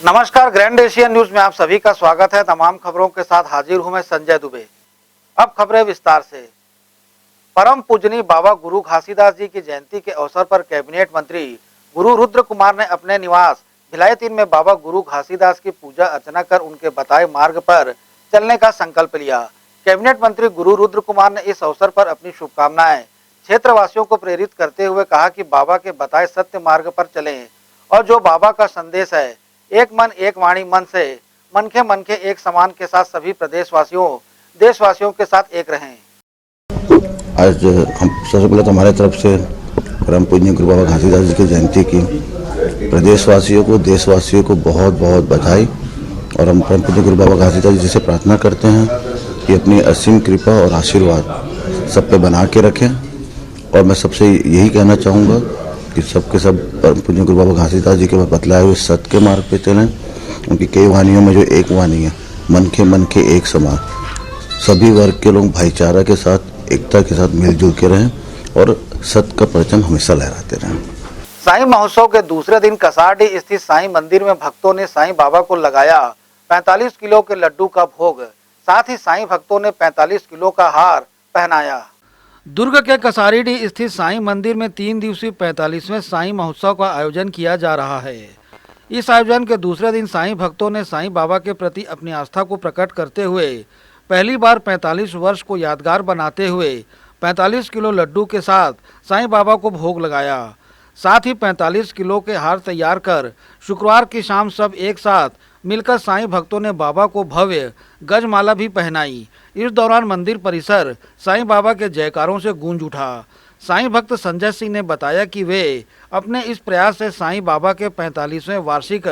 नमस्कार, grand Asian news में आप सभी का स्वागत है। तमाम खबरों के साथ हाजिर हूं मैं संजय दुबे। अब खबरें विस्तार से। परम पूजनीय बाबा गुरु घासीदास जी की जयंती के अवसर पर कैबिनेट मंत्री गुरु रुद्र कुमार ने अपने निवास भिलाई 3 में बाबा गुरु घासीदास की पूजा अर्चना कर उनके बताए मार्ग पर चलने का संकल्प लिया। कैबिनेट मंत्री गुरु रुद्र कुमार ने इस अवसर पर अपनी शुभकामनाएं क्षेत्रवासियों को प्रेरित करते हुए कहा कि बाबा के बताए सत्य मार्ग पर चलें और जो बाबा का संदेश है, एक मन एक वाणी मन से मन के एक समान के साथ सभी प्रदेशवासियों देशवासियों के साथ एक रहें। आज हम सबसे पहले तो हमारे तरफ से परम पूज्य गुरु बाबा घासीदास जी की जयंती की प्रदेशवासियों को देशवासियों को बहुत बहुत बधाई। और हम परम पूज्य गुरु बाबा घासीदास जी से प्रार्थना करते हैं कि अपनी असीम कृपा और आशीर्वाद सब पे बना के रखें। और मैं सबसे यही कहना चाहूँगा कि सबके सब परम पूज्य गुरु बाबा घासीदास जी के बतलाए हुए सत्य के मार्ग पे चलें। उनकी कई वाणियों में जो एक वाणी है, मन के एक समान, सभी वर्ग के लोग भाईचारा के साथ एकता के साथ मिलजुल के रहें और सत्य का परचम हमेशा लहराते रहें। साईं महोत्सव के दूसरे दिन कसारडी स्थित साईं मंदिर में भक्तों ने साईं बाबा को लगाया 45 किलो के लड्डू का भोग। साथ ही साईं भक्तों ने 45 किलो का हार पहनाया। दुर्ग के कसारडी स्थित साईं मंदिर में 3 दिवसीय 45वें साईं महोत्सव का आयोजन किया जा रहा है। इस आयोजन के दूसरे दिन साईं भक्तों ने साईं बाबा के प्रति अपनी आस्था को प्रकट करते हुए पहली बार 45 वर्ष को यादगार बनाते हुए 45 किलो लड्डू के साथ साईं बाबा को भोग लगाया। साथ ही 45 किलो के हार तैयार कर शुक्रवार की शाम सब एक साथ मिलकर साईं भक्तों ने बाबा को भव्य गजमाला भी पहनाई। इस दौरान मंदिर परिसर साईं बाबा के जयकारों से गूंज उठा। साईं भक्त संजय सिंह ने बताया कि वे अपने इस प्रयास से साईं बाबा के 45वें वार्षिक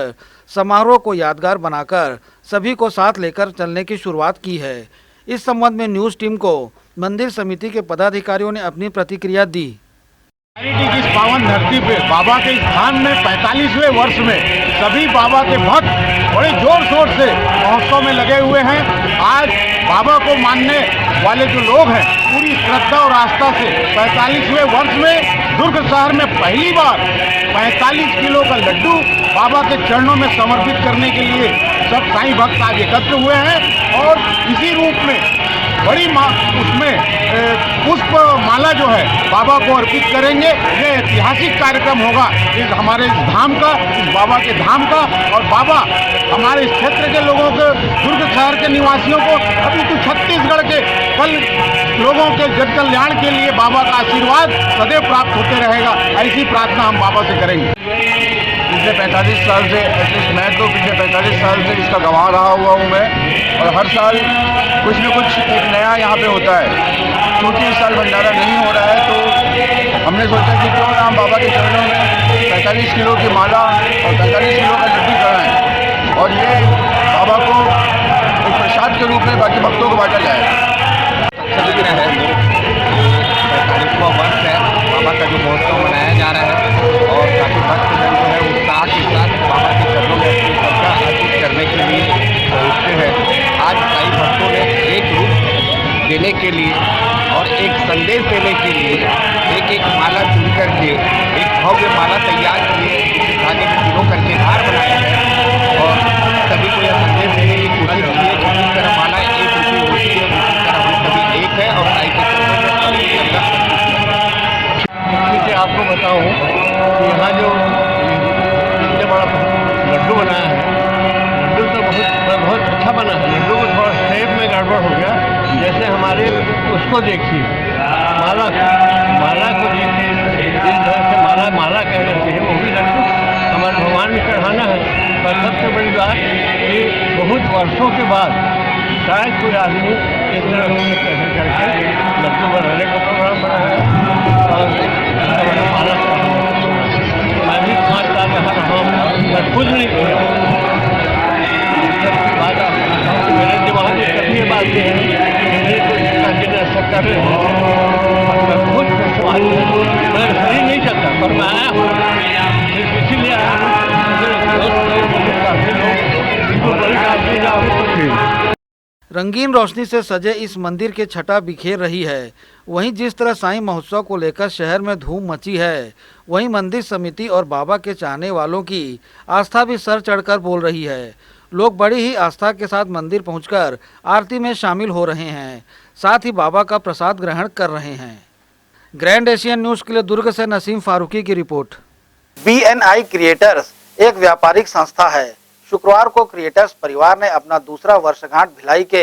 समारोह को यादगार बनाकर सभी को साथ लेकर चलने की शुरुआत की है। इस संबंध में न्यूज टीम को मंदिर समिति के पदाधिकारियों ने अपनी प्रतिक्रिया दी। की इस पावन धरती पे बाबा के स्थान में 45वें वर्ष में सभी बाबा के भक्त बड़े जोर शोर से महोत्सव में लगे हुए हैं। आज बाबा को मानने वाले जो लोग हैं पूरी श्रद्धा और आस्था से 45वें वर्ष में दुर्ग शहर में पहली बार 45 किलो का लड्डू बाबा के चरणों में समर्पित करने के लिए सब साईं भक्त आज एकत्र हुए हैं। और इसी रूप में बड़ी उसमें पुष्प माला जो है बाबा को अर्पित करेंगे। ये ऐतिहासिक कार्यक्रम होगा इस हमारे धाम का, इस बाबा के धाम का। और बाबा हमारे इस क्षेत्र के लोगों को, दुर्ग शहर के निवासियों को, अभी तो छत्तीसगढ़ के कल लोगों के जन कल्याण के लिए बाबा का आशीर्वाद सदैव प्राप्त होते रहेगा। ऐसी प्रार्थना हम बाबा से करेंगे। पिछले 45 साल से, मैं तो पिछले 45 साल से इसका गवाह रहा हुआ हूँ मैं। और हर साल कुछ न कुछ एक नया यहाँ पे होता है। क्योंकि इस साल भंडारा नहीं हो रहा है तो हमने सोचा कि क्यों ना हम बाबा के चरणों में 45 किलो की माला और 45 किलो का लड्डू चढ़ाएं और ये बाबा को एक प्रसाद के रूप में बाकी भक्तों को बांटा जाए। सभी है 45वां वर्ष है बाबा का जो महोत्सव मनाया जा रहा है और काफ़ी भक्तजन जो है उत्साह के साथ बाबा के चरणों में अपनी श्रद्धा अर्पित करने के लिए पहुँचते हैं। आज साईं भक्तों ने एक रूप देने के लिए और एक संदेश देने के लिए एक माला चुन करके एक भव्य माला तैयार किए, धागे में पिरो करके हार बनाया है और सभी को यह संदेश देने की कोशिश की है कि जिस तरह माला एक रूपी होती है उसी तरह हम सभी एक है और साईं के चरणों में सभी से आपको बताऊँ कि यहाँ जो इतने बड़ा लड्डू बनाया है, लड्डू तो बहुत अच्छा बना है। लड्डू को थोड़ा शेप में गड़बड़ हो गया। जैसे हमारे उसको देखिए, माला को देखिए, जिस तरह से माला कह रहे हैं वो भी लड्डू हमारे भगवान में चढ़ाना है। पर सबसे बड़ी बात कि बहुत वर्षों के बाद शायद कोई आदमी इस तरह से कैसे करके लड्डू बनाने का प्रोग्राम बना है। और माला मैं भी 5 साल यहाँ रहा हूँ, मैं खुद नहीं किया। मेरे दिमाग में कभी ये बातें हैं मेरे को ऐसा कर रहे हैं, मैं खुद मेरा शरीर नहीं चलता पर मैं आया हूँ इसीलिए आया हूँ। रंगीन रोशनी से सजे इस मंदिर के छटा बिखेर रही है। वहीं जिस तरह साईं महोत्सव को लेकर शहर में धूम मची है, वहीं मंदिर समिति और बाबा के चाहने वालों की आस्था भी सर चढ़कर बोल रही है। लोग बड़ी ही आस्था के साथ मंदिर पहुंचकर आरती में शामिल हो रहे हैं, साथ ही बाबा का प्रसाद ग्रहण कर रहे हैं। ग्रैंड एशियन न्यूज़ के लिए दुर्ग से नसीम फारूकी की रिपोर्ट। BNI क्रिएटर्स एक व्यापारिक संस्था है। शुक्रवार को क्रिएटर्स परिवार ने अपना दूसरा वर्षगांठ भिलाई के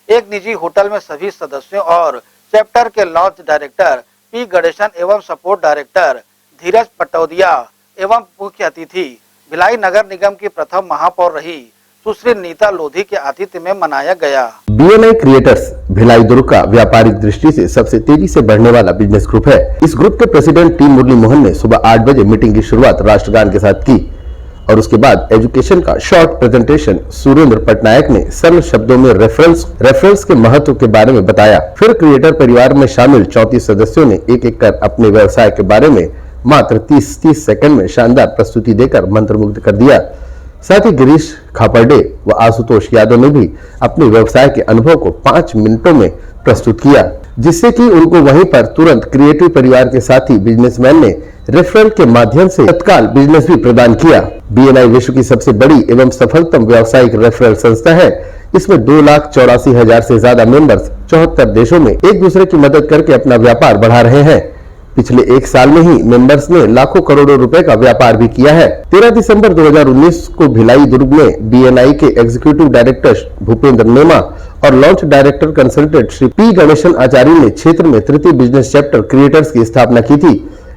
एक निजी होटल में सभी सदस्यों और चैप्टर के लॉन्च डायरेक्टर पी गणेशन एवं सपोर्ट डायरेक्टर धीरज पटौदिया एवं मुख्य अतिथि भिलाई नगर निगम की प्रथम महापौर रही सुश्री नीता लोधी के आतिथ्य में मनाया गया। BNI क्रिएटर्स भिलाई दुर्ग का व्यापारिक दृष्टि से सबसे तेजी से बढ़ने वाला बिजनेस ग्रुप है। इस ग्रुप के प्रेसिडेंट टी मुरली मोहन ने सुबह 8 बजे मीटिंग की शुरुआत राष्ट्रगान के साथ की और उसके बाद एजुकेशन का शॉर्ट प्रेजेंटेशन सुरेंद्र पटनायक ने सरल शब्दों में रेफरेंस के महत्व के बारे में बताया। फिर क्रिएटर परिवार में शामिल 34 सदस्यों ने एक एक कर अपने व्यवसाय के बारे में मात्र 30 सेकंड में शानदार प्रस्तुति देकर मंत्रमुग्ध कर दिया। साथ ही गिरीश खापर्डे व आशुतोष यादव ने भी अपने व्यवसाय के अनुभव को 5 मिनटों में प्रस्तुत किया, जिससे कि उनको वहीं पर तुरंत क्रिएटिव परिवार के साथी बिजनेसमैन ने रेफरल के माध्यम से तत्काल बिजनेस भी प्रदान किया। BNI विश्व की सबसे बड़ी एवं सफलतम व्यावसायिक रेफरल संस्था है। इसमें 2,84,000 से ज्यादा मेंबर्स 74 देशों में एक दूसरे की मदद करके अपना व्यापार बढ़ा रहे हैं। पिछले एक साल में ही मेंबर्स ने लाखों करोड़ों रुपए का व्यापार भी किया है। 13 दिसंबर 2019 को भिलाई दुर्ग में BNI के एग्जीक्यूटिव डायरेक्टर भूपेंद्र नेमा और launch director consultant Shri P Ganeshan Acharya ने क्षेत्र में तृतीय बिजनेस चैप्टर क्रिएटर्स की स्थापना की थी।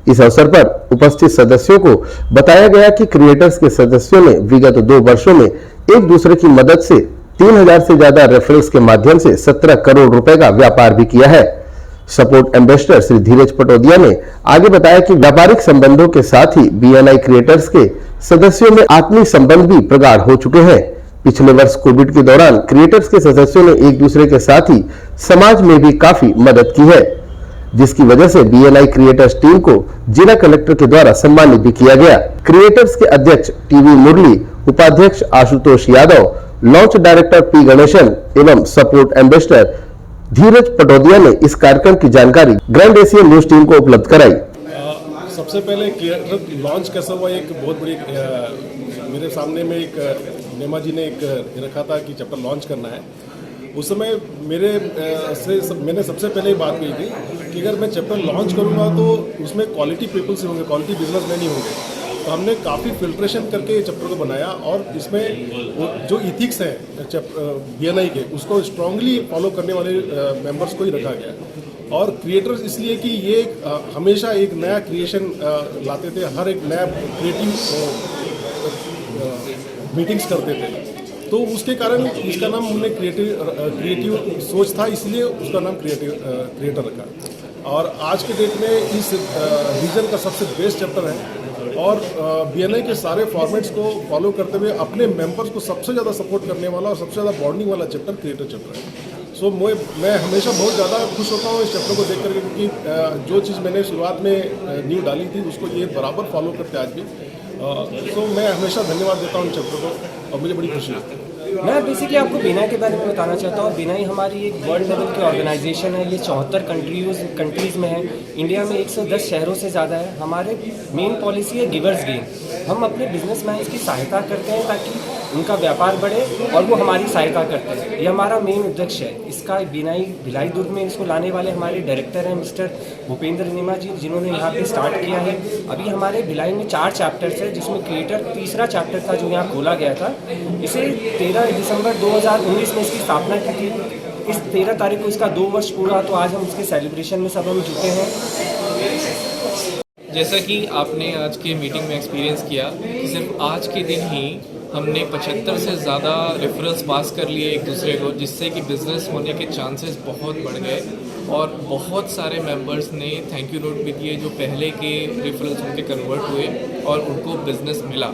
इस अवसर पर उपस्थित सदस्यों को बताया गया कि क्रिएटर्स के सदस्यों ने विगत 2 वर्षों में एक दूसरे की मदद से 3000 से ज्यादा रेफरल्स के माध्यम से 17 करोड़ रुपए का व्यापार भी किया है। सपोर्ट एम्बेसडर श्री धीरज पटौदिया ने आगे बताया कि व्यापारिक संबंधों के साथ ही BNI क्रिएटर्स के सदस्यों में आत्मीय संबंध भी प्रगाढ़ हो चुके हैं। पिछले वर्ष कोविड के दौरान क्रिएटर्स के सदस्यों ने एक दूसरे के साथ ही समाज में भी काफी मदद की है, जिसकी वजह से BNI क्रिएटर्स टीम को जिला कलेक्टर के द्वारा सम्मानित भी किया गया। क्रिएटर्स के अध्यक्ष टीवी मुरली, उपाध्यक्ष Ashutosh Yadav, launch director P Ganesan एवं सपोर्ट एम्बेसडर धीरज पटौदिया ने इस कार्यक्रम की जानकारी ग्रैंड एशियन न्यूज टीम को उपलब्ध कराई। सबसे पहले क्रिएटर लॉन्च कैसा हुआ, एक बहुत बड़ी मेरे सामने में एक नेमा जी ने एक रखा था कि चैप्टर लॉन्च करना है। उस समय मैंने सबसे पहले बात की थी कि अगर मैं चैप्टर लॉन्च करूंगा तो उसमें क्वालिटी पीपल से होंगे, क्वालिटी बिजनेसमैन ही होंगे। तो हमने काफ़ी फिल्ट्रेशन करके चैप्टर को बनाया और इसमें जो इथिक्स हैं BNI के उसको स्ट्रांगली फॉलो करने वाले मेंबर्स को ही रखा गया। और क्रिएटर्स इसलिए कि ये हमेशा एक नया क्रिएशन लाते थे, हर एक नया क्रिएटिव मीटिंग्स करते थे, तो उसके कारण इसका नाम हमने क्रिएटिव सोच था, इसलिए उसका नाम क्रिएटर रखा। और आज के डेट में इस रीजन का सबसे बेस्ट चैप्टर है और BNI के सारे फॉर्मेट्स को फॉलो करते हुए अपने मेंबर्स को सबसे ज़्यादा सपोर्ट करने वाला और सबसे ज़्यादा बॉन्डिंग वाला चैप्टर क्रिएटर चैप्टर है। सो मैं हमेशा बहुत ज़्यादा खुश होता हूँ इस चैप्टर को देख करके, क्योंकि जो चीज़ मैंने शुरुआत में न्यू डाली थी उसको ये बराबर फॉलो करते आज भी। सो मैं हमेशा धन्यवाद देता हूँ चैप्टर को और मुझे बड़ी खुशी होती है। मैं बेसिकली आपको BNI के बारे में बताना चाहता हूँ। BNI हमारी एक वर्ल्ड लेवल की ऑर्गेनाइजेशन है। ये 74 कंट्रीज़ में है। इंडिया में 110 शहरों से ज़्यादा है। हमारे मेन पॉलिसी है गिवर्स गेन। हम अपने बिजनेसमैन की सहायता करते हैं ताकि उनका व्यापार बढ़े और वो हमारी सहायता करते हैं। ये हमारा मेन उद्देश्य है। इसका BNI भिलाई दुर्ग में इसको लाने वाले हमारे डायरेक्टर हैं मिस्टर भूपेंद्र नेमा जी, जिन्होंने यहाँ पे स्टार्ट किया है। अभी हमारे भिलाई में 4 चैप्टर्स है, जिसमें क्रिएटर तीसरा चैप्टर था जो यहाँ खोला गया था। इसे 13 दिसंबर 2019 में इसकी स्थापना की थी। इस 13 तारीख को इसका 2 वर्ष पूरा, तो आज हम उसके सेलिब्रेशन में सब हम जुटे हैं। जैसा कि आपने आज के मीटिंग में एक्सपीरियंस किया कि सिर्फ आज के दिन ही हमने 75 से ज़्यादा रेफरेंस पास कर लिए एक दूसरे को, जिससे कि बिज़नेस होने के चांसेस बहुत बढ़ गए और बहुत सारे मेंबर्स ने थैंक यू नोट भी दिए जो पहले के रेफरेंस उनके कन्वर्ट हुए और उनको बिज़नेस मिला।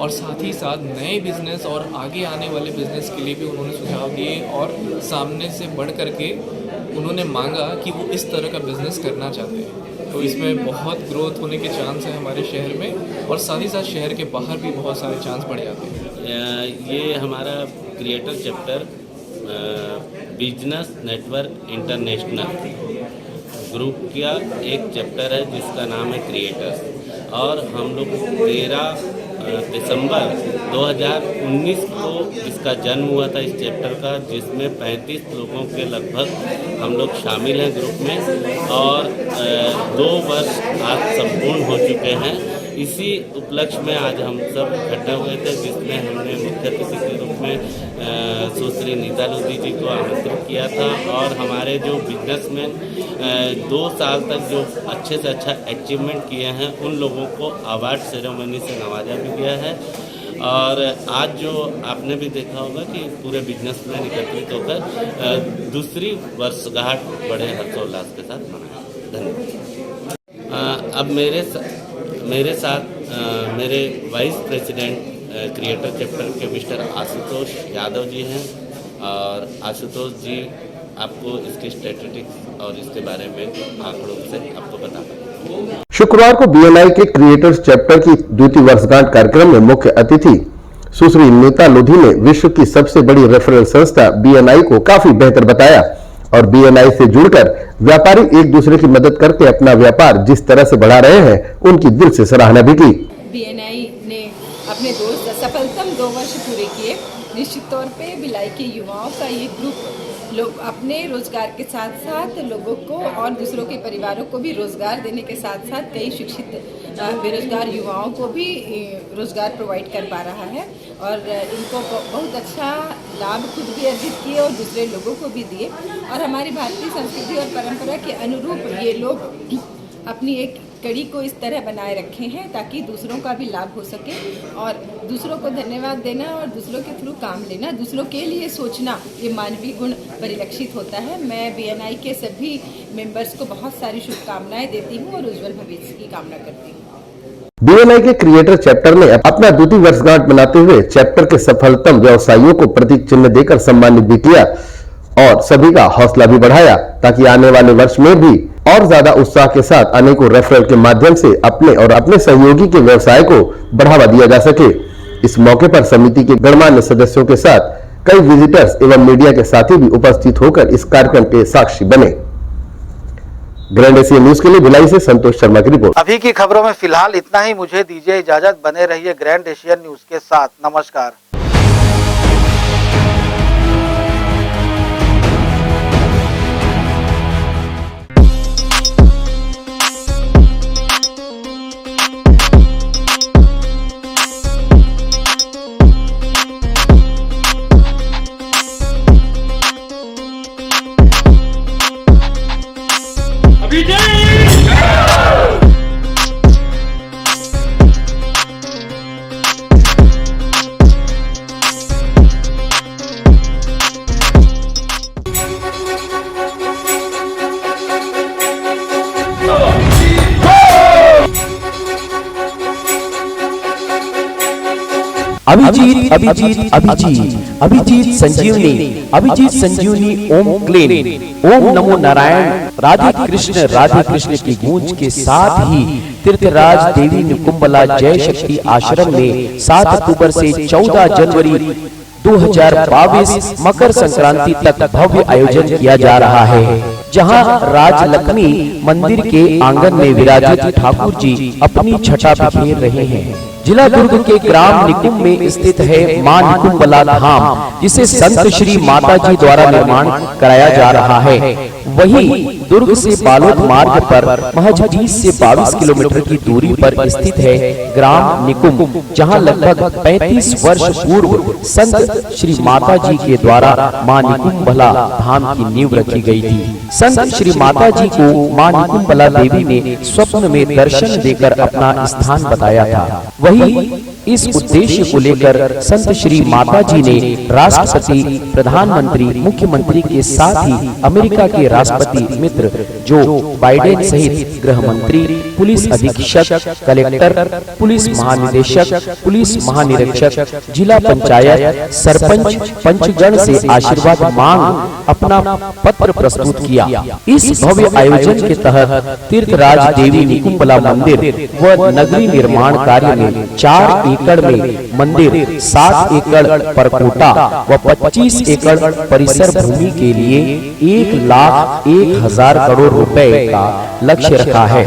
और साथ ही साथ नए बिज़नेस और आगे आने वाले बिज़नेस के लिए भी उन्होंने सुझाव दिए और सामने से बढ़ करके उन्होंने मांगा कि वो इस तरह का बिज़नेस करना चाहते हैं। तो इसमें बहुत ग्रोथ होने के चांस है हमारे शहर में और साथ ही साथ शहर के बाहर भी बहुत सारे चांस बढ़ जाते हैं। ये हमारा creator chapter business network international group का एक चैप्टर है जिसका नाम है क्रिएटर्स, और हम लोग 13 दिसंबर 2019 को इसका जन्म हुआ था इस चैप्टर का, जिसमें 35 लोगों के लगभग हम लोग शामिल हैं ग्रुप में, और 2 वर्ष आज संपूर्ण हो चुके हैं। इसी उपलक्ष्य में आज हम सब इकट्ठा हुए थे, जिसमें हमने मुख्य अतिथि के रूप में सुश्री नीता लोधी जी को आमंत्रित किया था, और हमारे जो बिजनेसमैन 2 साल तक जो अच्छे से अच्छा अचीवमेंट किए हैं उन लोगों को अवार्ड सेरेमनी से नवाजा भी गया है। और आज जो आपने भी देखा होगा कि पूरे बिजनेसमैन एकत्रित होकर दूसरी वर्षगांठ बड़े हर्षोल्लास के साथ मनाएं। धन्यवाद। अब मेरे साथ मेरे वाइस प्रेसिडेंट क्रिएटर चैप्टर के मिस्टर आशुतोष यादव जी हैं, और आशुतोष जी आपको इसकी स्टैटिस्टिक्स और इसके बारे में आंकड़ों से आपको बता पाएंगे। शुक्रवार को बीएनआई के क्रिएटर्स चैप्टर की द्वितीय वर्षगांठ कार्यक्रम में मुख्य अतिथि सुश्री नीता लोधी ने विश्व की सबसे बड़ी रेफरल संस्था बीएनआई को काफी बेहतर बताया, और बीएनआई से जुड़कर व्यापारी एक दूसरे की मदद करके अपना व्यापार जिस तरह से बढ़ा रहे हैं उनकी दिल से सराहना भी की। बीएनआई ने अपने सफलतम 2 वर्ष पूरे किए। निश्चित तौर पे भिलाई के युवाओं का ये ग्रुप लोग अपने रोजगार के साथ साथ लोगों को और दूसरों के परिवारों को भी रोजगार देने के साथ साथ कई शिक्षित बेरोजगार युवाओं को भी रोजगार प्रोवाइड कर पा रहा है, और इनको बहुत अच्छा लाभ खुद भी अर्जित किए और दूसरे लोगों को भी दिए। और हमारी भारतीय संस्कृति और परंपरा के अनुरूप ये लोग अपनी एक कड़ी को इस तरह बनाए रखे हैं ताकि दूसरों का भी लाभ हो सके, और दूसरों को धन्यवाद देना और दूसरों के थ्रू काम लेना, दूसरों के लिए सोचना, ये मानवीय गुण परिलक्षित होता है। मैं बीएनआई के सभी मेंबर्स को बहुत सारी शुभकामनाएं देती हूँ और उज्जवल भविष्य की कामना करती हूँ। बीएनआई के क्रिएटर चैप्टर ने अपना द्वितीय वर्षगांठ मनाते हुए चैप्टर के सफलतम व्यवसायियों को प्रतीक चिन्ह देकर सम्मानित भी किया और सभी का हौसला भी बढ़ाया, ताकि आने वाले वर्ष में भी और ज्यादा उत्साह के साथ अनेकों रेफरल के माध्यम से अपने और अपने सहयोगी के व्यवसाय को बढ़ावा दिया जा सके। इस मौके पर समिति के गणमान्य सदस्यों के साथ कई विजिटर्स एवं मीडिया के साथी भी उपस्थित होकर इस कार्यक्रम के साक्षी बने। ग्रैंड एशिया न्यूज के लिए भिलाई से संतोष शर्मा की रिपोर्ट। अभी की खबरों में फिलहाल इतना ही। मुझे दीजिए इजाजत। बने रहिए ग्रैंड एशिया न्यूज के साथ। नमस्कार। अभिजीत अभिजीत अभिजीत अभिजीत संजीवनी अभिजीत संजीवनी ओम क्लीन ओम नमो नारायण राधे कृष्ण की गूंज के साथ ही तीर्थराज देवी निकुंबला जय शक्ति आश्रम में 7 अक्टूबर से 14 जनवरी 2022 मकर संक्रांति तक भव्य आयोजन किया जा रहा है, जहां राजलक्ष्मी मंदिर के आंगन में विराजित ठाकुर जी अपनी छटा बिखेर रहे हैं। जिला दुर्ग के ग्राम निकुंभ में स्थित है मां निकुंबला धाम, जिसे संत श्री माता जी द्वारा निर्माण कराया जा रहा है। वहीं दुर्ग से बालोद मार्ग पर महज 20 से 22 किलोमीटर की दूरी पर स्थित है ग्राम निकुंभ, जहां लगभग 35 वर्ष पूर्व संत श्री माता जी के द्वारा मां निकुंबला धाम की नींव रखी गई थी। संत श्री माता जी को मां निकुंबला देवी ने स्वप्न में दर्शन देकर अपना स्थान बताया था। वही इस उद्देश्य को लेकर संत श्री माता जी ने राष्ट्रपति, प्रधानमंत्री, मुख्यमंत्री के साथ ही अमेरिका के राष्ट्रपति मित्र जो बाइडेन सहित गृह मंत्री, पुलिस अधीक्षक, कलेक्टर, पुलिस महानिदेशक, पुलिस महानिरीक्षक, जिला पंचायत, सरपंच, पंचगण से आशीर्वाद मांग अपना पत्र प्रस्तुत किया। इस भव्य आयोजन के तहत तीर्थराज देवी निकुंबला मंदिर व नगरी निर्माण कार्य में 4 एकड़ में मंदिर, 7 एकड़ परकोटा व 25 एकड़ परिसर भूमि के लिए 1,01,000 करोड़ रुपए का लक्ष्य रखा है।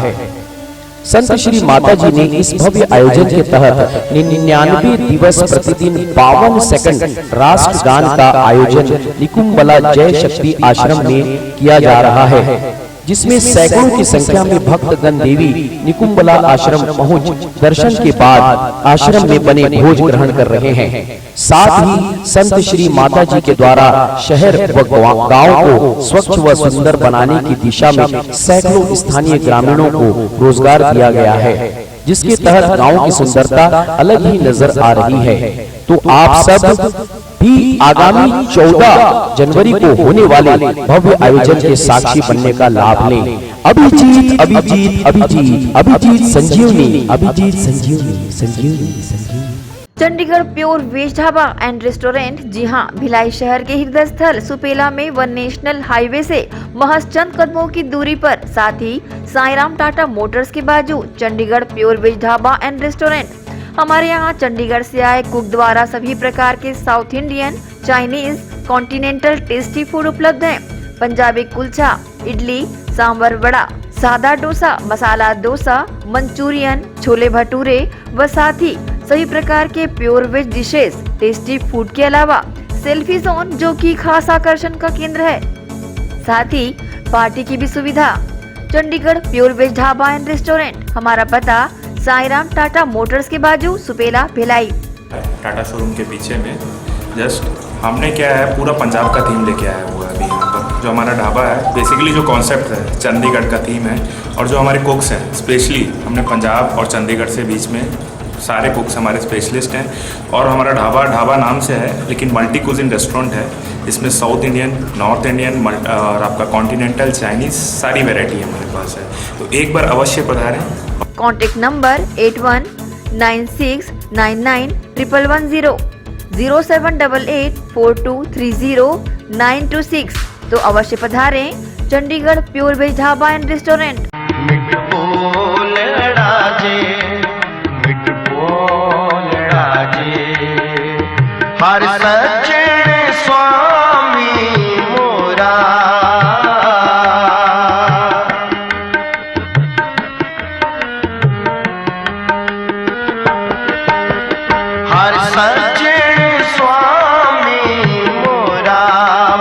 संत श्री माता जी ने इस भव्य आयोजन के तहत 99 दिवस प्रतिदिन 52 सेकंड राष्ट्रगान का आयोजन निकुंबला जय शक्ति आश्रम में किया जा रहा है, जिसमें सैकड़ों की संख्या में भक्तगण देवी निकुंबला आश्रम पहुंच दर्शन के बाद आश्रम में बने भोज ग्रहण कर रहे हैं। साथ ही संत श्री माता जी के द्वारा शहर व गांव को स्वच्छ व सुंदर बनाने की दिशा में सैकड़ों स्थानीय ग्रामीणों को रोजगार दिया गया है, जिसके तहत गांव की सुंदरता अलग ही नजर आ रही है। तो आप सब भी आगामी 14 जनवरी को होने वाले भव्य आयोजन के साक्षी बनने का लाभ लें। Abhijeet Abhijeet Abhijeet Abhijeet Sanjeevani, Abhijeet Sanjeevani, Sanjeevani, Sanjeevani. Chandigarh pure veg dhaba and restaurant, जी हां, भिलाई शहर के हृदय स्थल सुपेला में व नेशनल हाईवे से महज चंद कदमों की दूरी पर, साथ ही साईराम टाटा मोटर्स के बाजू Chandigarh pure veg dhaba and restaurant. हमारे यहाँ चंडीगढ़ से आए कुक द्वारा सभी प्रकार के south Indian, Chinese, continental tasty food उपलब्ध है। पंजाबी कुलचा, इडली, सांभर वड़ा, सादा डोसा, मसाला डोसा, मंचूरियन, छोले भटूरे व साथ ही सभी प्रकार के pure veg dishes, tasty food के अलावा सेल्फी जोन जो कि खास आकर्षण का केंद्र है, साथ ही पार्टी की भी सुविधा। Chandigarh pure veg dhaba and restaurant, हमारा पता साईराम टाटा मोटर्स के बाजू सुपेला भिलाई। टाटा शोरूम के पीछे में जस्ट हमने क्या है पूरा पंजाब का थीम लेके आया हुआ है अभी यहाँ पर। जो हमारा ढाबा है बेसिकली जो कॉन्सेप्ट है चंडीगढ़ का थीम है, और जो हमारे कुक्स हैं स्पेशली हमने पंजाब और चंडीगढ़ से बीच में सारे कुक्स हमारे स्पेशलिस्ट हैं। और हमारा ढाबा नाम से है लेकिन मल्टी कुजिन रेस्टोरेंट है। इसमें साउथ इंडियन, नॉर्थ इंडियन और आपका कॉन्टिनेंटल, चाइनीज सारी वैरायटी हमारे पास है, तो एक बार अवश्य पधारें। कॉन्टेक्ट नंबर 8196991110, 07884230 तो अवश्य पधारें Chandigarh pure veg dhaba and restaurant. हर सज्जन स्वामी मोरा, हर सज्जन स्वामी मोरा,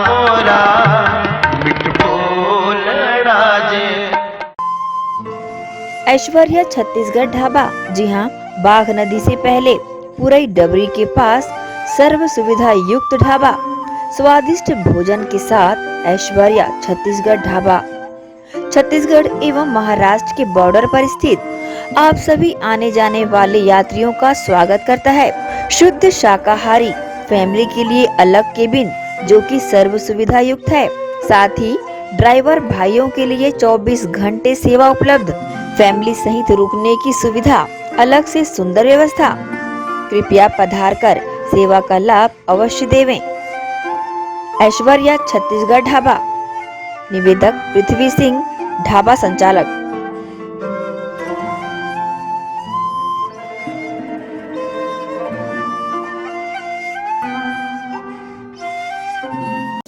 मोरा मिट बोल राजे। ऐश्वर्या छत्तीसगढ़ ढाबा, जी हाँ, बाघ नदी से पहले पुरई डबरी के पास सर्व सुविधा युक्त ढाबा, स्वादिष्ट भोजन के साथ ऐश्वर्या छत्तीसगढ़ ढाबा। छत्तीसगढ़ एवं महाराष्ट्र के बॉर्डर पर स्थित आप सभी आने जाने वाले यात्रियों का स्वागत करता है। शुद्ध शाकाहारी फैमिली के लिए अलग केबिन जो कि सर्व सुविधा युक्त है, साथ ही ड्राइवर भाइयों के लिए 24 घंटे सेवा उपलब्ध, फैमिली सहित रुकने की सुविधा, अलग से सुंदर व्यवस्था। कृपया पधारकर सेवा का लाभ अवश्य देवें। ऐश्वर्या छत्तीसगढ़ ढाबा, निवेदक पृथ्वी सिंह, ढाबा संचालक।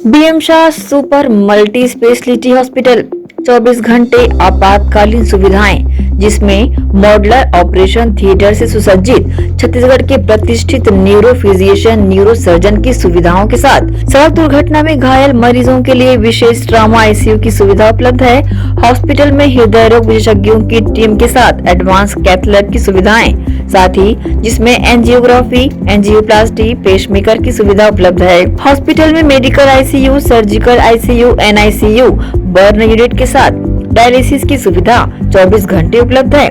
BM Shah super multi specialty hospital, 24 घंटे आपातकालीन सुविधाएं, जिसमें मॉडुलर ऑपरेशन थिएटर से सुसज्जित छत्तीसगढ़ के प्रतिष्ठित न्यूरो फिजिशियन, न्यूरो सर्जन की सुविधाओं के साथ सड़क दुर्घटना में घायल मरीजों के लिए विशेष ट्रॉमा आईसीयू की सुविधा उपलब्ध है। हॉस्पिटल में हृदय रोग विशेषज्ञों की टीम के साथ एडवांस कैथ लैब की सुविधाएं, साथ ही जिसमें एंजियोग्राफी, एंजियोप्लास्टी, पेसमेकर की सुविधा उपलब्ध है। हॉस्पिटल में medical ICU, surgical ICU, NICU, burn unit के साथ डायलिसिस की सुविधा 24 घंटे उपलब्ध है।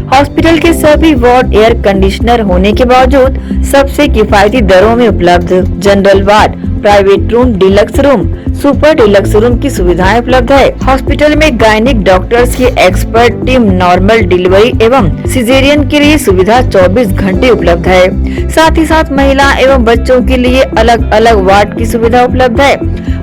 हॉस्पिटल के सभी वार्ड एयर कंडीशनर होने के बावजूद सबसे किफायती दरों में उपलब्ध। General ward private room, deluxe room, super deluxe room की सुविधाएं उपलब्ध है। हॉस्पिटल में गायनिक डॉक्टर्स की एक्सपर्ट टीम, नॉर्मल डिलीवरी एवं सिजेरियन के लिए सुविधा 24 घंटे उपलब्ध है। साथ ही साथ महिला एवं बच्चों के लिए अलग अलग वार्ड की सुविधा उपलब्ध है।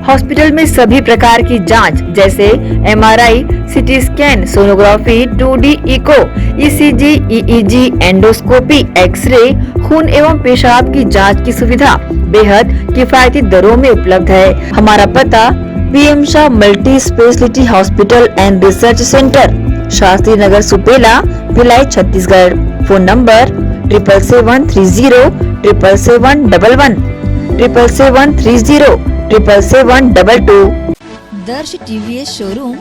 हॉस्पिटल में सभी प्रकार की जांच जैसे MRI, CT scan, sonography, 2D echo, ECG, EEG, endoscopy, x ray, खून एवं पेशाब की जांच की सुविधा बेहद किफायती दरों में उपलब्ध है। हमारा पता PM Shah multi specialty hospital and research centre, Shastri Nagar, Supela, Bhilai, Chhattisgarh. Phone number 77307711 77307722। दर्श TVS शोरूम।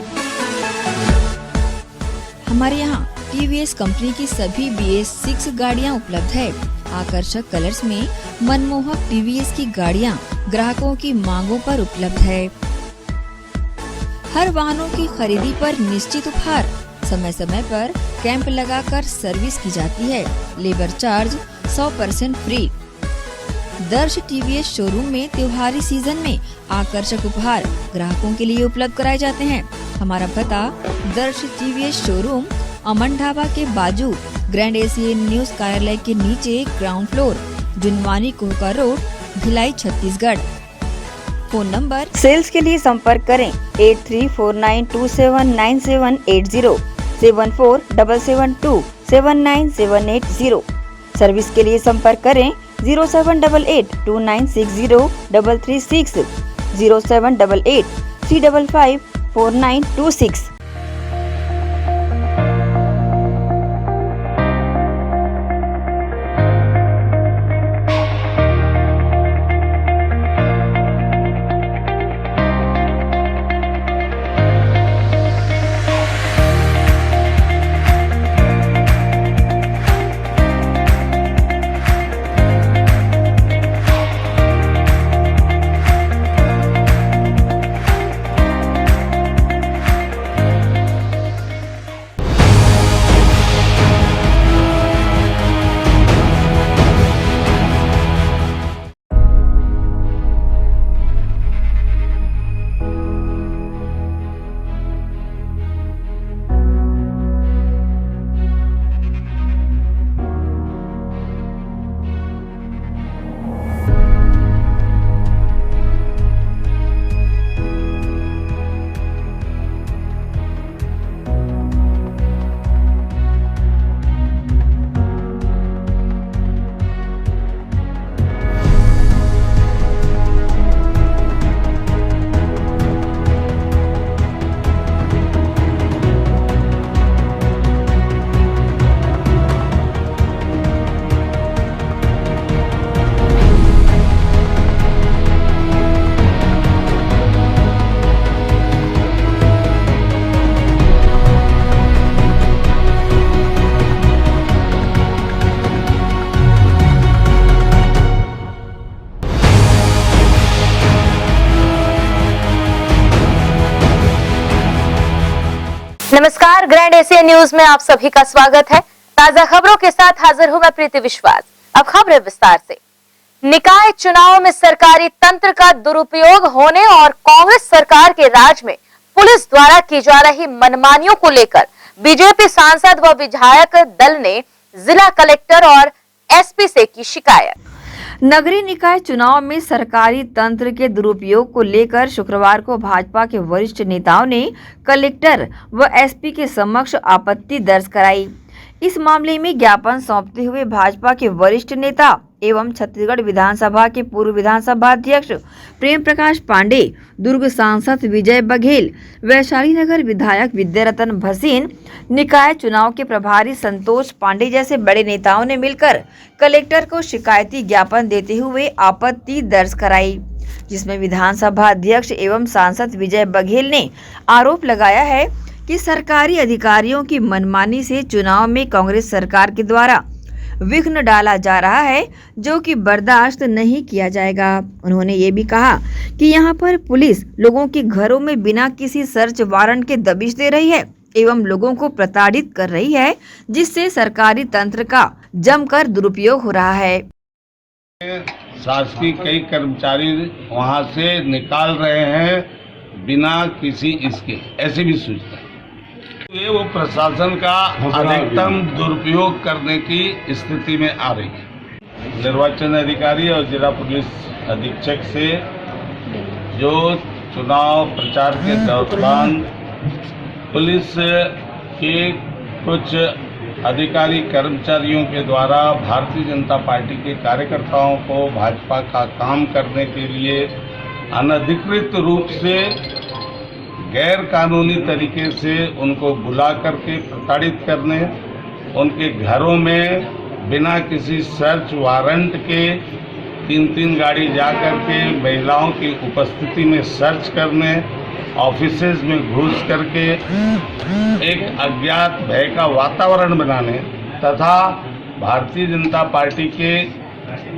हमारे यहाँ TVS कंपनी की सभी BS6 गाड़ियाँ उपलब्ध है। आकर्षक कलर्स में मनमोहक TVS की गाड़ियाँ ग्राहकों की मांगों पर उपलब्ध है। हर वाहनों की खरीदी पर निश्चित उपहार। समय समय पर कैंप लगाकर सर्विस की जाती है। Labour charge 100% free. दर्श TVS शोरूम में त्योहारी सीजन में आकर्षक उपहार ग्राहकों के लिए उपलब्ध कराए जाते हैं। हमारा पता दर्श TVS शोरूम, अमन ढाबा के बाजू, ग्रैंड एशियन न्यूज कार्यालय के नीचे, ground floor, Junwani Kohka road, Bhilai, Chhattisgarh. Phone number. Sales के लिए संपर्क करें 8349279780, 7477279780। सर्विस के लिए संपर्क करें 0788296036, 0788355496। नमस्कार, ग्रैंड एशियन न्यूज में आप सभी का स्वागत है। ताजा खबरों के साथ हाजिर हूं मैं प्रीति विश्वास। अब खबरें विस्तार से। निकाय चुनाव में सरकारी तंत्र का दुरुपयोग होने और कांग्रेस सरकार के राज में पुलिस द्वारा की जा रही मनमानियों को लेकर बीजेपी सांसद व विधायक दल ने जिला कलेक्टर और SP से की शिकायत। नगरीय निकाय चुनाव में सरकारी तंत्र के दुरुपयोग को लेकर शुक्रवार को भाजपा के वरिष्ठ नेताओं ने कलेक्टर व SP के समक्ष आपत्ति दर्ज कराई। इस मामले में ज्ञापन सौंपते हुए भाजपा के वरिष्ठ नेता एवं छत्तीसगढ़ विधानसभा के पूर्व विधानसभा अध्यक्ष प्रेम प्रकाश पांडे, दुर्ग सांसद विजय बघेल, वैशाली नगर विधायक विद्यारतन भसीन, निकाय चुनाव के प्रभारी संतोष पांडे जैसे बड़े नेताओं ने मिलकर कलेक्टर को शिकायती ज्ञापन देते हुए आपत्ति दर्ज कराई, जिसमें विधानसभा अध्यक्ष एवं सांसद विजय बघेल ने आरोप लगाया है कि सरकारी अधिकारियों की मनमानी से चुनाव में कांग्रेस सरकार के द्वारा विघ्न डाला जा रहा है, जो कि बर्दाश्त नहीं किया जाएगा। उन्होंने ये भी कहा कि यहां पर पुलिस लोगों के घरों में बिना किसी सर्च वारंट के दबिश दे रही है एवं लोगों को प्रताड़ित कर रही है, जिससे सरकारी तंत्र का जमकर दुरुपयोग हो रहा है। शासकीय कई कर्मचारी वहां से निकाल रहे हैं बिना किसी इसके, ऐसी भी सूचना है। ये वो प्रशासन का अधिकतम दुरुपयोग करने की स्थिति में आ रही है। निर्वाचन अधिकारी और जिला पुलिस अधीक्षक से जो चुनाव प्रचार के दौरान पुलिस के कुछ अधिकारी कर्मचारियों के द्वारा भारतीय जनता पार्टी के कार्यकर्ताओं को भाजपा का काम करने के लिए अनधिकृत रूप से गैर कानूनी तरीके से उनको बुला करके प्रताड़ित करने, उनके घरों में बिना किसी सर्च वारंट के 3-3 गाड़ी जा करके महिलाओं की उपस्थिति में सर्च करने, ऑफिसेज में घुस करके एक अज्ञात भय का वातावरण बनाने तथा भारतीय जनता पार्टी के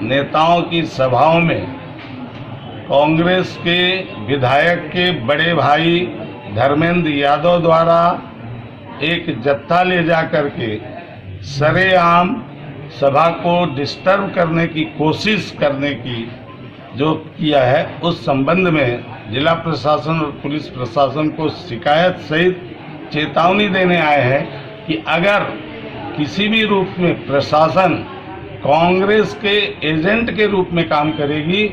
नेताओं की सभाओं में कांग्रेस के विधायक के बड़े भाई धर्मेंद्र यादव द्वारा एक जत्था ले जा करके सरेआम सभा को डिस्टर्ब करने की कोशिश करने की जो किया है, उस संबंध में जिला प्रशासन और पुलिस प्रशासन को शिकायत सहित चेतावनी देने आए हैं कि अगर किसी भी रूप में प्रशासन कांग्रेस के एजेंट के रूप में काम करेगी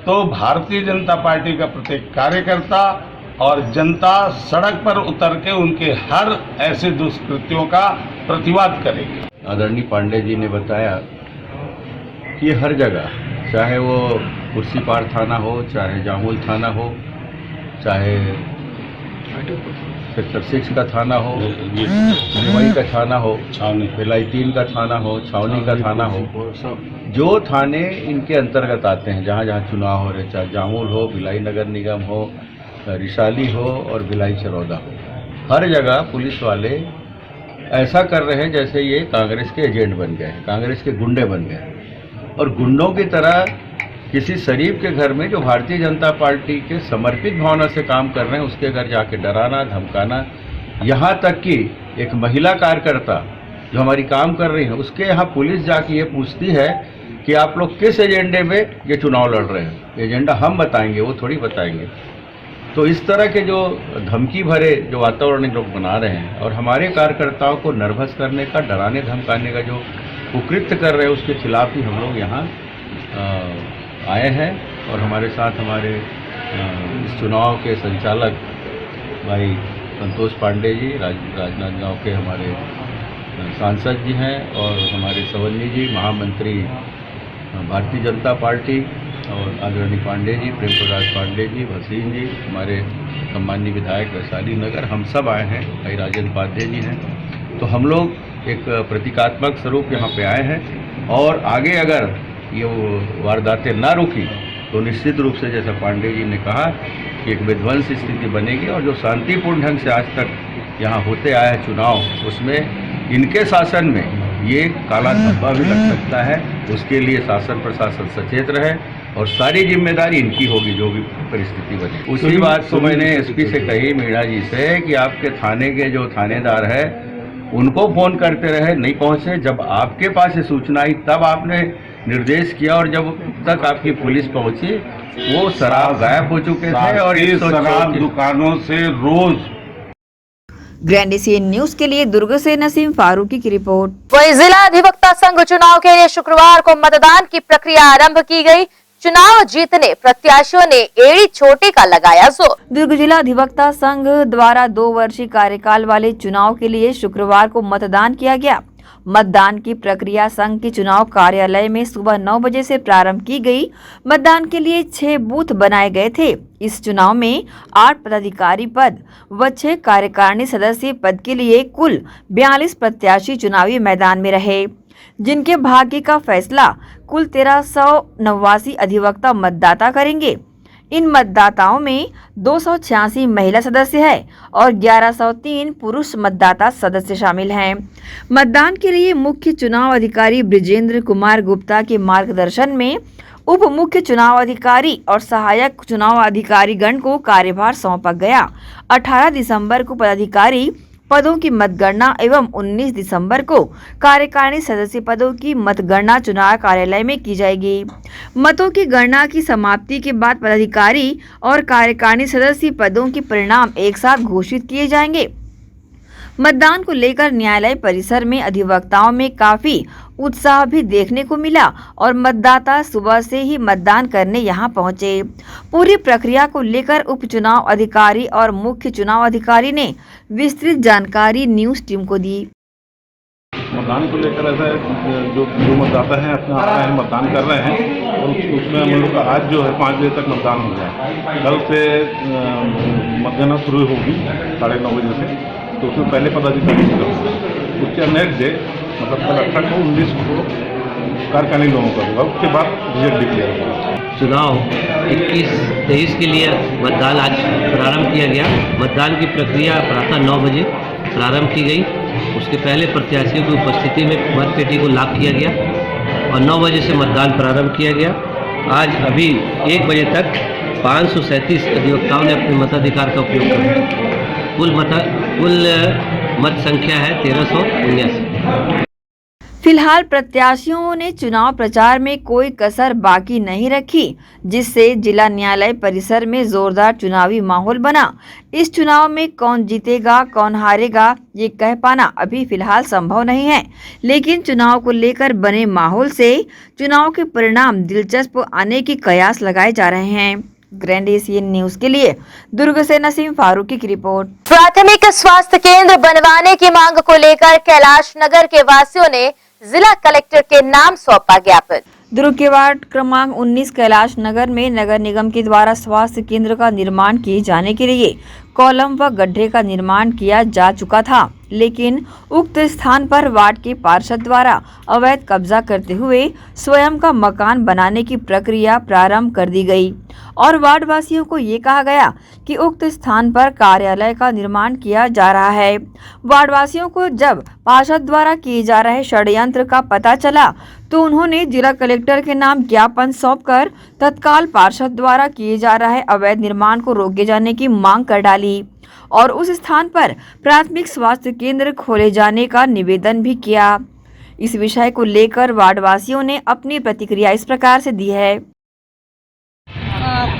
तो भारतीय जनता पार्टी का प्रत्येक कार्यकर्ता और जनता सड़क पर उतर के उनके हर ऐसे दुष्कृत्यों का प्रतिवाद करेगी। आदरणीय पांडे जी ने बताया कि हर जगह, चाहे वो कुर्सीपार थाना हो, चाहे जामुल थाना हो, चाहे सेक्टर 6 का थाना हो, निमाई का थाना हो, भिलाई 3 का थाना हो, छावनी का थाना हो, जो थाने इनके अंतर्गत आते हैं, जहाँ जहाँ चुनाव हो रहे, चाहे जामुल हो, भिलाई नगर निगम हो, रिशाली हो और भिलाई चरौदा हो, हर जगह पुलिस वाले ऐसा कर रहे हैं जैसे ये कांग्रेस के एजेंट बन गए हैं, कांग्रेस के गुंडे बन गए और गुंडों की तरह किसी शरीफ के घर में जो भारतीय जनता पार्टी के समर्पित भावना से काम कर रहे हैं उसके घर जाके डराना, धमकाना, यहाँ तक कि एक महिला कार्यकर्ता जो हमारी काम कर रही है उसके यहाँ पुलिस जाके ये पूछती है कि आप लोग किस एजेंडे में ये चुनाव लड़ रहे हैं, एजेंडा हम बताएंगे, वो थोड़ी बताएंगे। तो इस तरह के जो धमकी भरे जो वातावरण लोग बना रहे हैं और हमारे कार्यकर्ताओं को नर्वस करने का, डराने धमकाने का जो कुकृत्य कर रहे हैं उसके खिलाफ ही हम लोग यहाँ आए हैं। और हमारे साथ हमारे इस चुनाव के संचालक भाई संतोष पांडे जी, राजनांदगांव के हमारे सांसद जी हैं और हमारे सवन्नी जी महामंत्री भारतीय जनता पार्टी और आदरणीय पांडे जी, प्रेम प्रकाश पांडे जी, भसीन जी, हमारे सम्माननीय विधायक वैशाली नगर, हम सब आए हैं, भाई राजेंद्र उपाध्याय जी हैं। तो हम लोग एक प्रतीकात्मक स्वरूप यहाँ पे आए हैं और आगे अगर ये वारदातें ना रुकी तो निश्चित रूप से जैसा पांडे जी ने कहा कि एक विध्वंस स्थिति बनेगी और जो शांतिपूर्ण ढंग से आज तक यहाँ होते आया है चुनाव, उसमें इनके शासन में ये काला धब्बा भी लग सकता है। उसके लिए शासन प्रशासन सचेत रहे और सारी जिम्मेदारी इनकी होगी जो भी परिस्थिति बने। उसी बात को मैंने एसपी से कही, मीणा जी से, कि आपके थाने के जो थानेदार है उनको फोन करते रहे, नहीं पहुंचे। जब आपके पास ये सूचना आई तब आपने निर्देश किया और जब तक आपकी पुलिस पहुंची वो शराब गायब हो चुके थे और इस शराब दुकानों से रोज। ग्रैंड एशियन न्यूज के लिए दुर्ग से नसीम फारूकी की रिपोर्ट। वहीं जिला अधिवक्ता संघ चुनाव के लिए शुक्रवार को मतदान की प्रक्रिया आरंभ की गई। चुनाव जीतने प्रत्याशियों ने एड़ी चोटी का लगाया जोर। दुर्ग जिला अधिवक्ता संघ द्वारा 2 वर्षीय कार्यकाल वाले चुनाव के लिए शुक्रवार को मतदान किया गया। मतदान की प्रक्रिया संघ के चुनाव कार्यालय में सुबह 9 बजे से प्रारंभ की गई। मतदान के लिए 6 बूथ बनाए गए थे। इस चुनाव में 8 पदाधिकारी पद व 6 कार्यकारिणी सदस्य पद के लिए कुल 42 प्रत्याशी चुनावी मैदान में रहे, जिनके भाग्य का फैसला कुल 1389 अधिवक्ता मतदाता करेंगे। इन मतदाताओं में 286 महिला सदस्य है और 1103 पुरुष मतदाता सदस्य शामिल हैं। मतदान के लिए मुख्य चुनाव अधिकारी ब्रिजेंद्र कुमार गुप्ता के मार्गदर्शन में उप मुख्य चुनाव अधिकारी और सहायक चुनाव अधिकारी गण को कार्यभार सौंपा गया। 18 दिसंबर को पदाधिकारी पदों की मतगणना एवं 19 दिसंबर को कार्यकारिणी सदस्य पदों की मतगणना चुनाव कार्यालय में की जाएगी। मतों की गणना की समाप्ति के बाद पदाधिकारी और कार्यकारिणी सदस्य पदों के परिणाम एक साथ घोषित किए जाएंगे। मतदान को लेकर न्यायालय परिसर में अधिवक्ताओं में काफी उत्साह भी देखने को मिला और मतदाता सुबह से ही मतदान करने यहां पहुंचे। पूरी प्रक्रिया को लेकर उप चुनाव अधिकारी और मुख्य चुनाव अधिकारी ने विस्तृत जानकारी न्यूज टीम को दी। मतदान को लेकर ऐसा जो मतदाता हैं अपना आ रहे हैं, मतदान कर रहे हैं और उसमें हम लोग का आज जो है 5 बजे तक मतदान हो गया। कल से मतगणना शुरू होगी 9:30 बजे से, तो उसमें पहले पदाधिकारी उसके नेक्स्ट डे मतलब कल 18 को 19 को कार्यकारिणी लोगों का होगा, उसके बाद रिजल्ट डिक्लेयर होगा। चुनाव 21-23 के लिए मतदान आज प्रारंभ किया गया। मतदान की प्रक्रिया प्रातः 9 बजे प्रारंभ की गई। उसके पहले प्रत्याशियों की उपस्थिति में मतपेटी को लॉक किया गया और 9 बजे से मतदान प्रारंभ किया गया। आज अभी 1 बजे तक 537 अधिवक्ताओं ने अपने मताधिकार का उपयोग किया। कुल मत संख्या है 1379। फिलहाल प्रत्याशियों ने चुनाव प्रचार में कोई कसर बाकी नहीं रखी, जिससे जिला न्यायालय परिसर में जोरदार चुनावी माहौल बना। इस चुनाव में कौन जीतेगा कौन हारेगा ये कह पाना अभी फिलहाल संभव नहीं है, लेकिन चुनाव को लेकर बने माहौल से चुनाव के परिणाम दिलचस्प आने की कयास लगाए जा रहे हैं। ग्रैंड एशियन न्यूज के लिए दुर्ग से नसीम फारूकी की रिपोर्ट। प्राथमिक स्वास्थ्य केंद्र बनवाने की मांग को लेकर कैलाश नगर के वासियों ने जिला कलेक्टर के नाम सौंपा ज्ञापन। दुर्ग के वार्ड क्रमांक 19 कैलाश नगर में नगर निगम के द्वारा स्वास्थ्य केंद्र का निर्माण किए जाने के लिए कॉलम व गड्ढे का निर्माण किया जा चुका था, लेकिन उक्त स्थान पर वार्ड के पार्षद द्वारा अवैध कब्जा करते हुए स्वयं का मकान बनाने की प्रक्रिया प्रारंभ कर दी गई और वार्ड वासियों को ये कहा गया कि उक्त स्थान पर कार्यालय का निर्माण किया जा रहा है। वार्ड वासियों को जब पार्षद द्वारा किए जा रहे षड्यंत्र का पता चला तो उन्होंने जिला कलेक्टर के नाम ज्ञापन सौंपकर तत्काल पार्षद द्वारा किए जा रहे अवैध निर्माण को रोके जाने की मांग कर डाली और उस स्थान पर प्राथमिक स्वास्थ्य केंद्र खोले जाने का निवेदन भी किया। इस विषय को लेकर वार्ड वासियों ने अपनी प्रतिक्रिया इस प्रकार से दी है।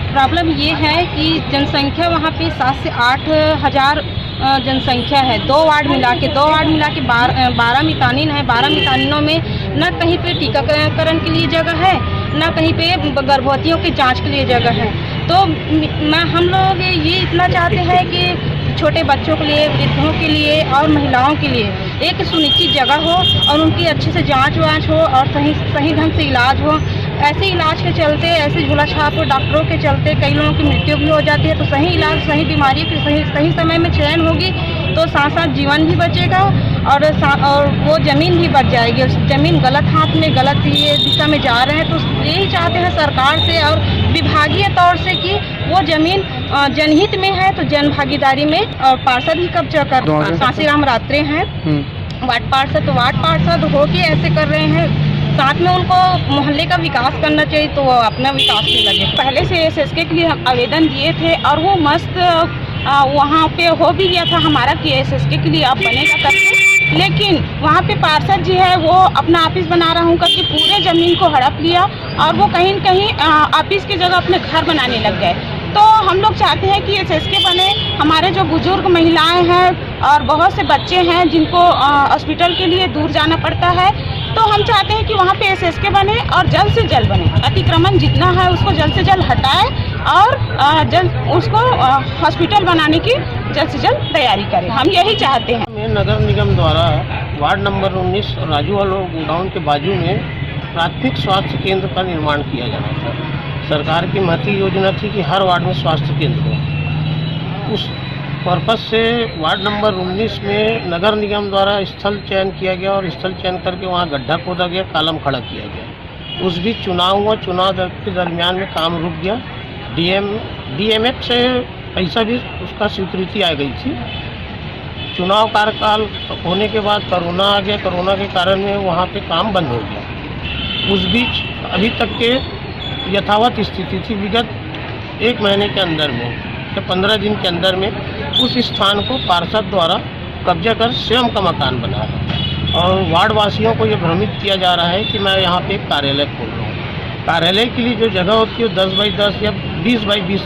प्रॉब्लम ये है कि जनसंख्या वहाँ पे 7 से 8 हज़ार जनसंख्या है। 2 वार्ड मिला के 12 मितानिन है। 12 मितानिनों में न कहीं पे टीकाकरण के लिए जगह है, न कहीं पे गर्भवतियों की जांच के लिए जगह है। तो हम लोग ये इतना चाहते हैं कि छोटे बच्चों के लिए, वृद्धों के लिए और महिलाओं के लिए एक सुनिश्चित जगह हो और उनकी अच्छे से जांच वाँच हो और सही ढंग से इलाज हो। ऐसे इलाज के चलते, ऐसे झोला छाप डॉक्टरों के चलते कई लोगों की मृत्यु भी हो जाती है। तो सही इलाज, सही बीमारी की सही समय में चयन होगी तो साथ साथ जीवन भी बचेगा और वो ज़मीन भी बच जाएगी। उस ज़मीन गलत हाथ में, गलत ये दिशा में जा रहे हैं। तो यही चाहते हैं सरकार से और विभागीय तौर से कि वो ज़मीन जनहित में है तो जन भागीदारी में और पार्षद ही कब्जा कर। कांसीराम रात्रे हैं वार्ड पार्षद, तो वार्ड पार्षद हो के ऐसे कर रहे हैं। साथ में उनको मोहल्ले का विकास करना चाहिए तो वो अपना विकास में लगे। पहले से एसएसके के लिए आवेदन दिए थे और वो मस्त वहाँ पे हो भी गया था हमारा कि एसएसके के लिए आप बनेगा करके, लेकिन वहाँ पे पार्षद जी है वो अपना ऑफिस बना रहा हूँ करके पूरे ज़मीन को हड़प लिया और वो कहीं न कहीं ऑफिस की जगह अपने घर बनाने लग गए। तो हम लोग चाहते हैं कि एसएसके बने। हमारे जो बुजुर्ग महिलाएं हैं और बहुत से बच्चे हैं जिनको हॉस्पिटल के लिए दूर जाना पड़ता है, तो हम चाहते हैं कि वहाँ पे एसएसके बने और जल्द से जल्द बने। अतिक्रमण जितना है उसको जल्द से जल्द हटाए और जल्द उसको हॉस्पिटल बनाने की जल्द से जल्द तैयारी करें। हम यही चाहते हैं। नगर निगम द्वारा वार्ड नंबर 19 राजू वालों गोडाउन के बाजू में प्राथमिक स्वास्थ्य केंद्र का निर्माण किया जाना था। सरकार की महती योजना थी कि हर वार्ड में स्वास्थ्य केंद्र हो। उस पर्पस से वार्ड नंबर 19 में नगर निगम द्वारा स्थल चयन किया गया और स्थल चयन करके वहाँ गड्ढा खोदा गया, कॉलम खड़ा किया गया। उस बीच चुनाव हुआ, चुनाव के दरमियान में काम रुक गया। डीएमएफ से पैसा भी उसका स्वीकृति आ गई थी। चुनाव कार्यकाल होने के बाद कोरोना आ गया। कोरोना के कारण में वहाँ पे काम बंद हो गया। उस बीच अभी तक के यथावत स्थिति थी। विगत 1 महीने के अंदर में या 15 दिन के अंदर में उस स्थान को पार्षद द्वारा कब्जा कर स्वयं का मकान बना रहा है। और वार्ड वासियों को ये भ्रमित किया जा रहा है कि मैं यहाँ पे एक कार्यालय खोल रहा हूँ। कार्यालय के लिए जो जगह होती है वो 10 बाई 10 या 20 बाई 20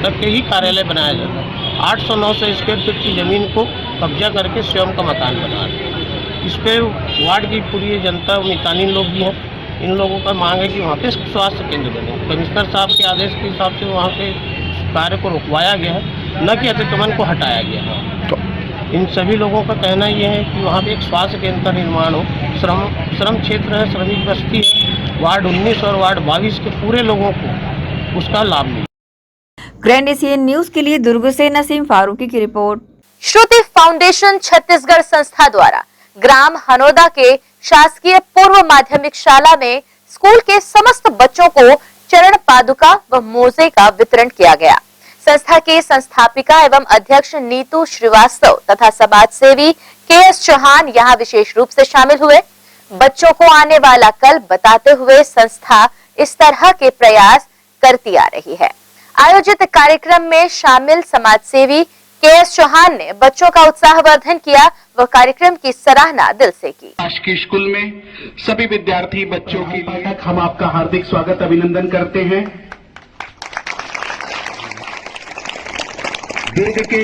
तक के ही कार्यालय बनाया जाता है। 800-900 स्क्वायर फीट की ज़मीन को कब्जा करके स्वयं का मकान बना रहे हैं। इस पर वार्ड की पूरी जनता, मितानिन लोग भी हैं, इन लोगों का मांग है कि वहाँ पे स्वास्थ्य केंद्र बने। कमिश्नर साहब के आदेश के हिसाब से वहाँ पे कार्य को रुकवाया गया है, न कि अतिक्रमण को हटाया गया है। इन सभी लोगों का कहना यह है कि वहाँ पे एक स्वास्थ्य केंद्र का निर्माण हो। श्रम क्षेत्र है, श्रमिक बस्ती है, वार्ड 19 और वार्ड 22 के पूरे लोगों को उसका लाभ मिले। ग्रैंड एशियन न्यूज के लिए दुर्ग से नसीम फारूकी की रिपोर्ट। श्रुति फाउंडेशन छत्तीसगढ़ संस्था द्वारा ग्राम हनोदा के शासकीय पूर्व माध्यमिक शाला में स्कूल के समस्त बच्चों को चरण पादुका व मोजे का वितरण किया गया। संस्था के संस्थापिका एवं अध्यक्ष नीतू श्रीवास्तव तथा समाज सेवी KS चौहान यहाँ विशेष रूप से शामिल हुए। बच्चों को आने वाला कल बताते हुए संस्था इस तरह के प्रयास करती आ रही है। आयोजित कार्यक्रम में शामिल समाज सेवी KS चौहान ने बच्चों का उत्साहवर्धन किया व कार्यक्रम की सराहना दिल से की। शासकीय स्कूल में सभी विद्यार्थी बच्चों की हम आपका हार्दिक स्वागत अभिनंदन करते हैं। दुर्ग के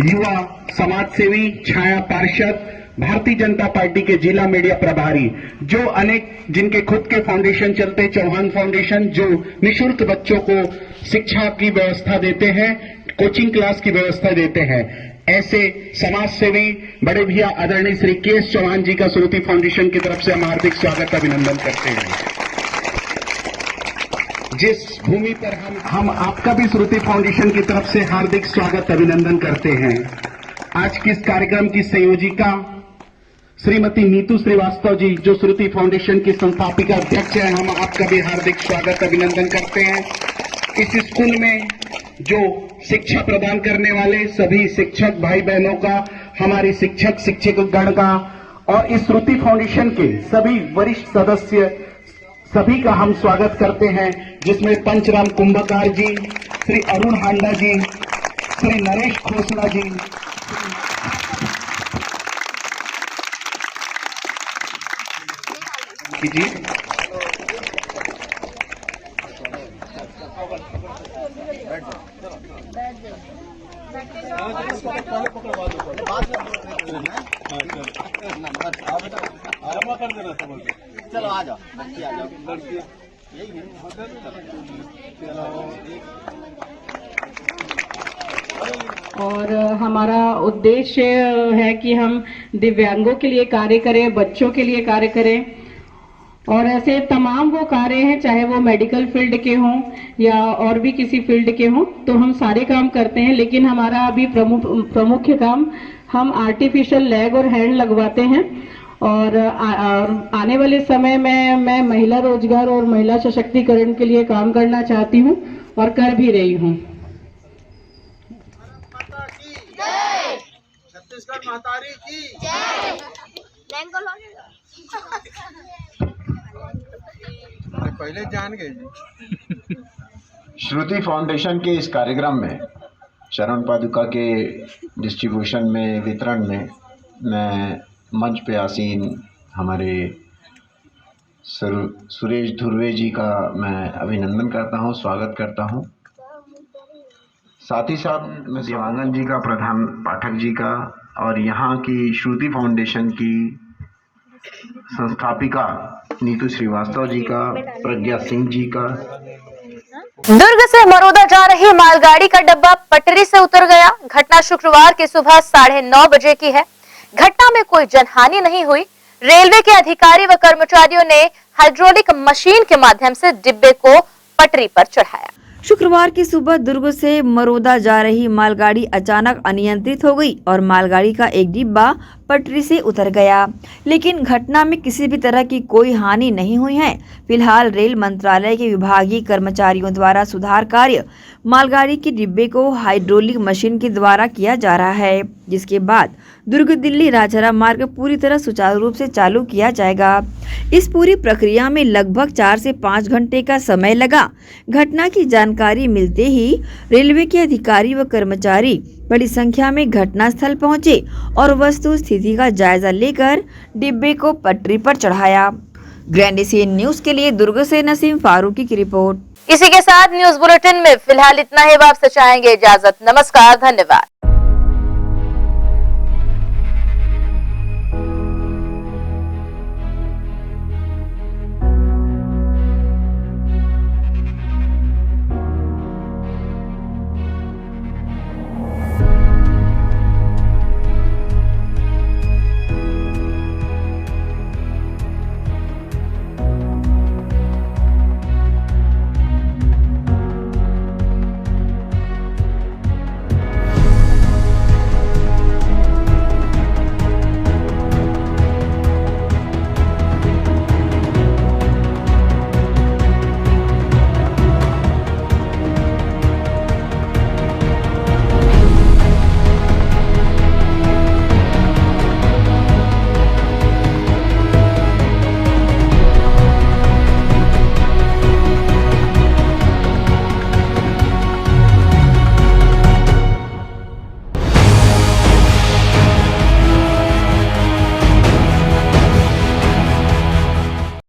युवा समाज सेवी, छाया पार्षद, भारतीय जनता पार्टी के जिला मीडिया प्रभारी, जो अनेक जिनके खुद के फाउंडेशन चलते, चौहान फाउंडेशन, जो निःशुल्क बच्चों को शिक्षा की व्यवस्था देते हैं, कोचिंग क्लास की व्यवस्था देते हैं, ऐसे समाज सेवी बड़े भैया आदरणीय श्री KS चौहान जी का श्रुति फाउंडेशन की तरफ से हम हार्दिक स्वागत अभिनंदन करते हैं। जिस भूमि पर हम आपका भी श्रुति फाउंडेशन की तरफ से हार्दिक स्वागत अभिनंदन करते हैं। आज के इस कार्यक्रम की संयोजिका श्रीमती नीतू श्रीवास्तव जी, जो श्रुति फाउंडेशन की संस्थापिका अध्यक्ष हैं, हम आपका भी हार्दिक स्वागत अभिनंदन करते हैं। इस स्कूल में जो शिक्षा प्रदान करने वाले सभी शिक्षक भाई बहनों का, हमारे शिक्षक शिक्षकगण का और इस श्रुति फाउंडेशन के सभी वरिष्ठ सदस्य, सभी का हम स्वागत करते हैं, जिसमें पंचराम कुंभकार जी, श्री अरुण हांडा जी, श्री नरेश खोसला जी, जी चलो आ जाओ, और हमारा उद्देश्य है कि हम दिव्यांगों के लिए कार्य करें, बच्चों के लिए कार्य करें, और ऐसे तमाम वो कार्य हैं, चाहे वो मेडिकल फील्ड के हों या और भी किसी फील्ड के हों, तो हम सारे काम करते हैं। लेकिन हमारा अभी प्रमुख काम हम आर्टिफिशियल लेग और हैंड लगवाते हैं। और आने वाले समय में मैं महिला रोजगार और महिला सशक्तिकरण के लिए काम करना चाहती हूँ और कर भी रही हूँ। छत्तीसगढ़ महतारी की जय। पहले जान गए जी। श्रुति फाउंडेशन के इस कार्यक्रम में शरण पादुका के डिस्ट्रीब्यूशन में, वितरण में मैं मंच पे आसीन हमारे सुरेश धुर्वे जी का मैं अभिनंदन करता हूं, स्वागत करता हूं। साथ ही साथ मैं देवांगन जी का, प्रधान पाठक जी का और यहाँ की श्रुति फाउंडेशन की संस्थापिका नीतू श्रीवास्तव जी का, प्रज्ञा सिंह जी का। दुर्ग से मरोदा जा रही मालगाड़ी का डब्बा पटरी से उतर गया। घटना शुक्रवार की सुबह 9:30 बजे की है। घटना में कोई जनहानि नहीं हुई। रेलवे के अधिकारी व कर्मचारियों ने हाइड्रोलिक मशीन के माध्यम से डिब्बे को पटरी पर चढ़ाया। शुक्रवार की सुबह दुर्ग से मरोदा जा रही मालगाड़ी अचानक अनियंत्रित हो गई और मालगाड़ी का एक डिब्बा पटरी से उतर गया, लेकिन घटना में किसी भी तरह की कोई हानि नहीं हुई है। फिलहाल रेल मंत्रालय के विभागीय कर्मचारियों द्वारा सुधार कार्य मालगाड़ी के डिब्बे को हाइड्रोलिक मशीन के द्वारा किया जा रहा है, जिसके बाद दुर्ग दिल्ली राजहरा मार्ग पूरी तरह सुचारू रूप से चालू किया जाएगा। इस पूरी प्रक्रिया में लगभग 4 से 5 घंटे का समय लगा। घटना की जानकारी मिलते ही रेलवे के अधिकारी व कर्मचारी बड़ी संख्या में घटनास्थल पहुंचे और वस्तु स्थिति का जायजा लेकर डिब्बे को पटरी पर चढ़ाया। ग्रैंड एशियन न्यूज के लिए दुर्ग से नसीम फारूकी की रिपोर्ट। इसी के साथ न्यूज बुलेटिन में फिलहाल इतना ही। आपसे चाहेंगे इजाजत। नमस्कार, धन्यवाद।